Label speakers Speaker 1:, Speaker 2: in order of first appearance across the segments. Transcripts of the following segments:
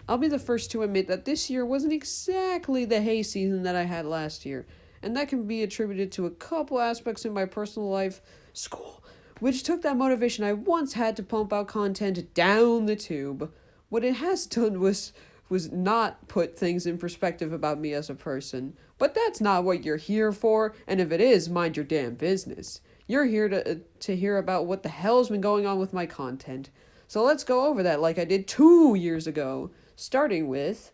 Speaker 1: I'll be the first to admit that this year wasn't exactly the hay season that I had last year, and that can be attributed to a couple aspects in my personal life, school, which took that motivation I once had to pump out content down the tube. What it has done was not put things in perspective about me as a person. But that's not what you're here for, and if it is, mind your damn business. You're here to hear about what the hell's been going on with my content. So let's go over that like I did 2 years ago, starting with...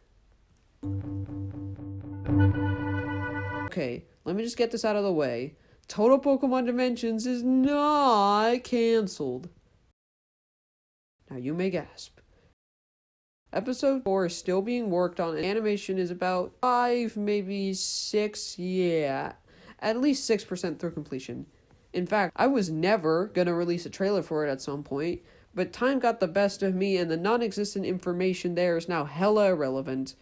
Speaker 1: Okay, let me just get this out of the way. Total Pokemon Dimensions is not cancelled. Now you may gasp. Episode 4 is still being worked on, and animation is about 5, maybe 6, yeah, at least 6% through completion. In fact, I was never gonna release a trailer for it at some point, but time got the best of me and the non-existent information there is now hella irrelevant.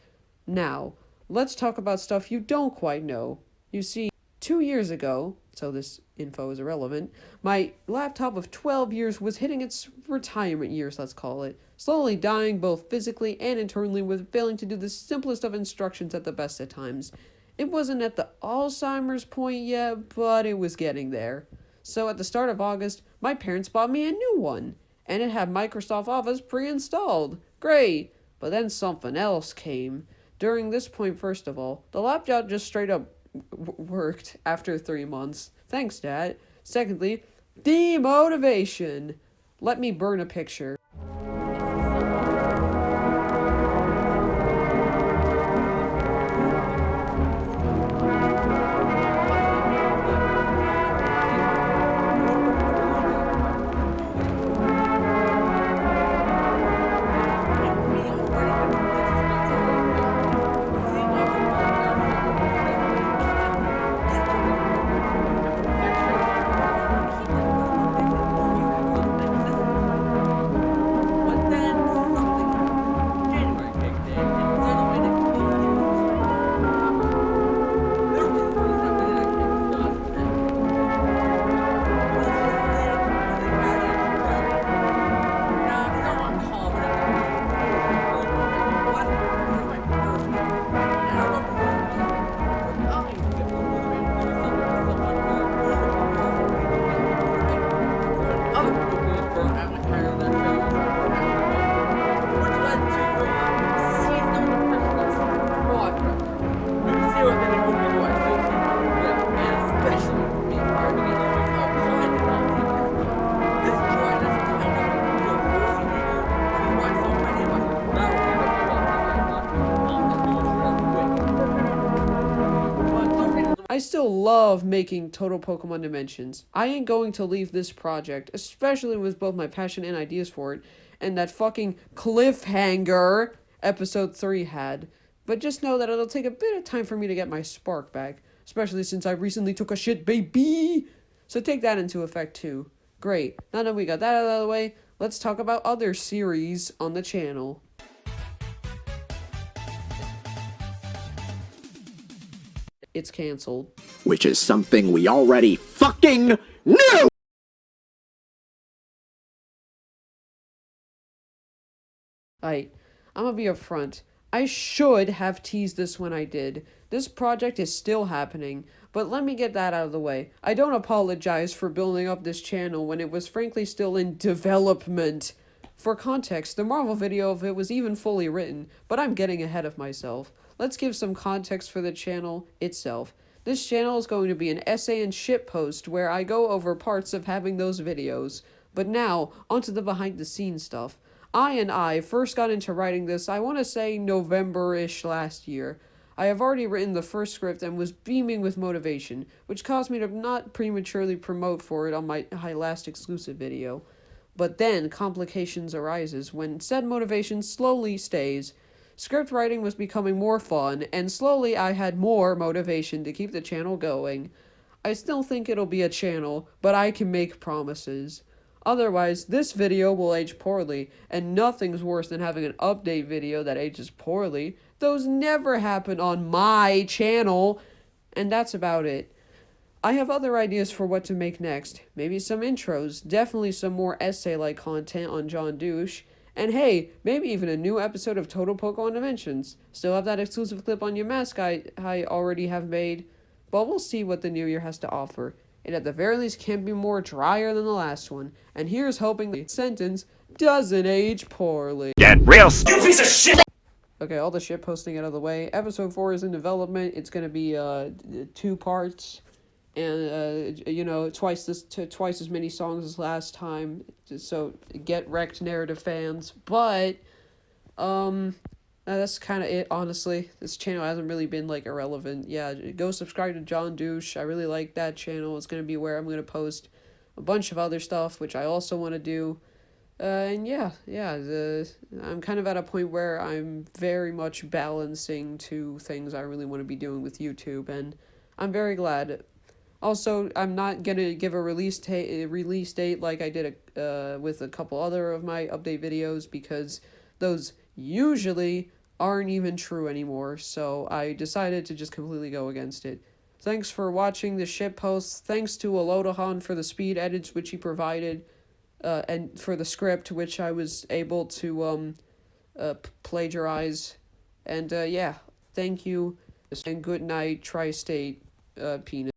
Speaker 1: Now, let's talk about stuff you don't quite know. You see, 2 years ago, so this info is irrelevant, my laptop of 12 years was hitting its retirement years, let's call it, slowly dying both physically and internally with failing to do the simplest of instructions at the best of times. It wasn't at the Alzheimer's point yet, but it was getting there. So at the start of August, my parents bought me a new one, and it had Microsoft Office pre-installed. Great! But then something else came. During this point, first of all, the laptop just straight up worked after 3 months. Thanks, Dad. Secondly, demotivation. Let me burn a picture. I still love making Total Pokemon Dimensions. I ain't going to leave this project, especially with both my passion and ideas for it, and that fucking cliffhanger episode 3 had. But just know that it'll take a bit of time for me to get my spark back, especially since I recently took a shit, baby! So take that into effect too. Great, now that we got that out of the way, let's talk about other series on the channel. It's canceled.
Speaker 2: Which is something we already fucking knew!
Speaker 1: I'm gonna be upfront. I should have teased this when I did. This project is still happening, but let me get that out of the way. I don't apologize for building up this channel when it was frankly still in development. For context, the Marvel video of it was even fully written, but I'm getting ahead of myself. Let's give some context for the channel itself. This channel is going to be an essay and shitpost where I go over parts of having those videos. But now, onto the behind the scenes stuff. I first got into writing this, I want to say November-ish last year. I have already written the first script and was beaming with motivation, which caused me to not prematurely promote for it on my last exclusive video. But then, complications arises when said motivation slowly stays. Script writing was becoming more fun, and slowly I had more motivation to keep the channel going. I still think it'll be a channel, but I can make promises. Otherwise, this video will age poorly, and nothing's worse than having an update video that ages poorly. Those never happen on my channel, and that's about it. I have other ideas for what to make next. Maybe some intros, definitely some more essay-like content on John Douche, And hey, maybe even a new episode of Total Pokemon Dimensions. Still have that exclusive clip on your mask I already have made. But we'll see what the new year has to offer. It at the very least can't be more drier than the last one. And here's hoping the sentence doesn't age poorly.
Speaker 2: Get real piece of shit!
Speaker 1: Okay, all the shit posting out of the way. Episode 4 is in development. It's gonna be 2 parts, and twice as many songs as last time. So get wrecked, narrative fans. But that's kind of it. Honestly, this channel hasn't really been like irrelevant. Yeah, go subscribe to John Douche. I really like that channel. It's gonna be where I'm gonna post a bunch of other stuff, which I also want to do. And I'm kind of at a point where I'm very much balancing two things I really want to be doing with YouTube, and I'm very glad. Also, I'm not gonna give a release date like I did with a couple other of my update videos, because those usually aren't even true anymore, so I decided to just completely go against it. Thanks for watching the shitpost. Thanks to Alodahan for the speed edits which he provided. And for the script, which I was able to plagiarize. And yeah, thank you, and good night, Tri-State penis.